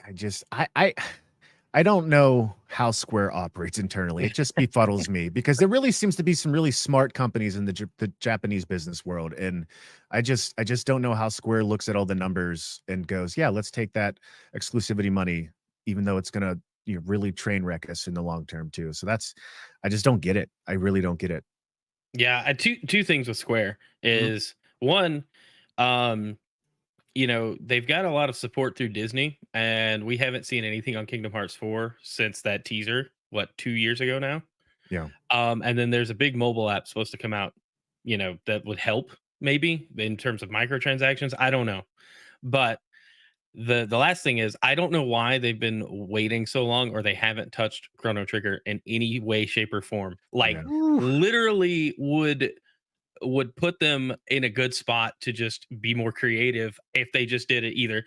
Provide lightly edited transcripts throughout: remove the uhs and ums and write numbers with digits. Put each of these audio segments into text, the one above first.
I just I don't know how Square operates internally. It just befuddles me because there really seems to be some really smart companies in the Japanese business world, and I just don't know how Square looks at all the numbers and goes, "Yeah, let's take that exclusivity money," even though it's gonna, really train wreck us in the long term too. So that's I just don't get it. I really don't get it. Yeah, two things with Square Mhm. is one, um, they've got a lot of support through Disney, and we haven't seen anything on Kingdom Hearts 4 since that teaser, what, 2 years ago now? Yeah. And then there's a big mobile app supposed to come out, that would help maybe in terms of microtransactions. I don't know. But the last thing is I don't know why they've been waiting so long or they haven't touched Chrono Trigger in any way, shape, or form. Like Yeah. Ooh, literally would put them in a good spot to just be more creative if they just did it either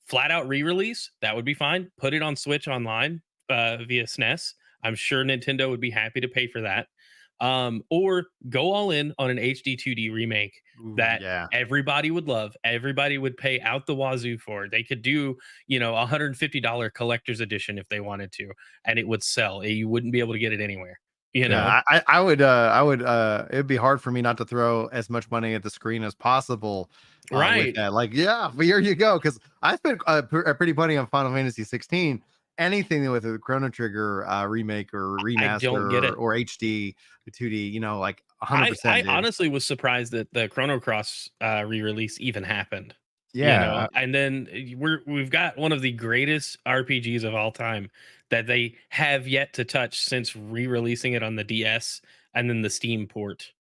flat out re-release, that would be fine. Put it on Switch online via SNES. I'm sure Nintendo would be happy to pay for that. Or go all in on an HD 2D remake ooh, that yeah. everybody would love. Everybody would pay out the wazoo for. They could do, $150 collector's edition if they wanted to, and it would sell. You wouldn't be able to get it anywhere, you know? Yeah, I would, it'd be hard for me not to throw as much money at the screen as possible, with Right. that. Like, yeah, but here you go. Because I spent a pretty penny on Final Fantasy 16. Anything with a Chrono Trigger remake or I don't get remaster it. or HD 2D, like I 100%, dude. honestly was surprised that the Chrono Cross re-release even happened. Yeah. And then we've got one of the greatest RPGs of all time that they have yet to touch since re-releasing it on the DS and then the Steam port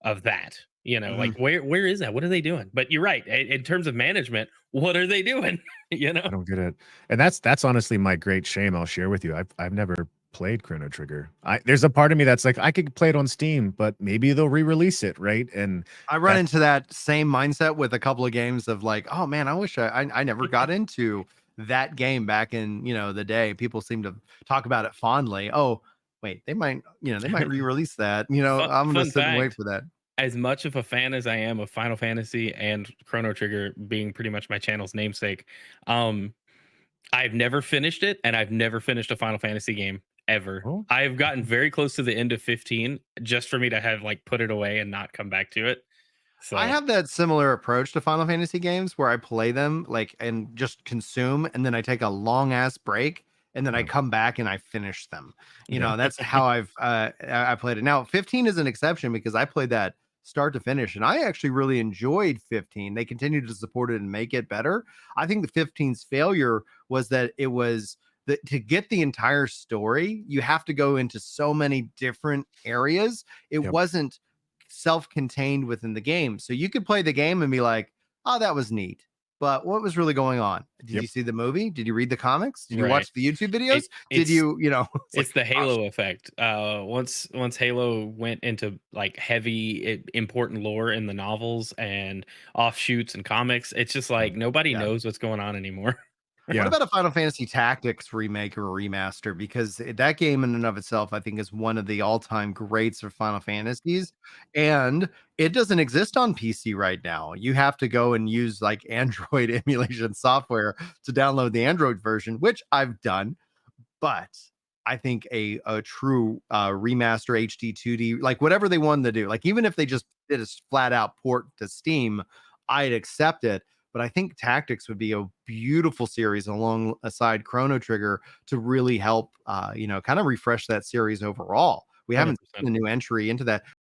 of that. Like Mhm. where is that? What are they doing? But you're right. In terms of management, what are they doing? you I know? don't get it. And that's honestly my great shame I'll share with you. I've never played Chrono Trigger. There's a part of me that's like, I could play it on Steam, but maybe they'll re-release it, right? And I run that's into that same mindset with a couple of games of like, oh man, I wish I never got into that game back in the day. People seem to talk about it fondly. Oh, wait, they might re-release that. I'm gonna Fun sit and wait fact, for that. as much of a fan as I am of Final Fantasy and Chrono Trigger being pretty much my channel's namesake, um, I've never finished it, and I've never finished a Final Fantasy game ever. oh, I've gotten okay. very close to the end of 15 just for me to have like put it away and not come back to it. I So have that similar approach to Final Fantasy games where I play them like and just consume and then I take a long ass break and then I Yeah. come back and I finish them. Yeah. That's how I played it. Now, 15 is an exception because I played that start to finish and I actually really enjoyed 15. They continued to support it and make it better. I think the 15's failure was that it was to get the entire story, you have to go into so many different areas. It Yep. wasn't self-contained within the game. So you could play the game and be like, "Oh, that was neat." But what was really going on? Did Yep. you see the movie? Did you read the comics? Did you right. watch the YouTube It videos? Did it's you it's it's like, the gosh, Halo effect. Once Halo went into like heavy important lore in the novels and offshoots and comics, it's just Yeah. like nobody yeah. knows what's going on anymore. What Yeah. about a Final Fantasy Tactics remake or remaster? Because that game in and of itself, I think, is one of the all-time greats of Final Fantasies, and it doesn't exist on PC right now. You have to go and use like Android emulation software to download the Android version, which I've done. But I think a true remaster HD 2D, like whatever they wanted to do, like even if they just did a flat out port to Steam, I'd accept it. But I think Tactics would be a beautiful series alongside Chrono Trigger to really help, kind of refresh that series overall. We haven't seen 100%. a new entry into that.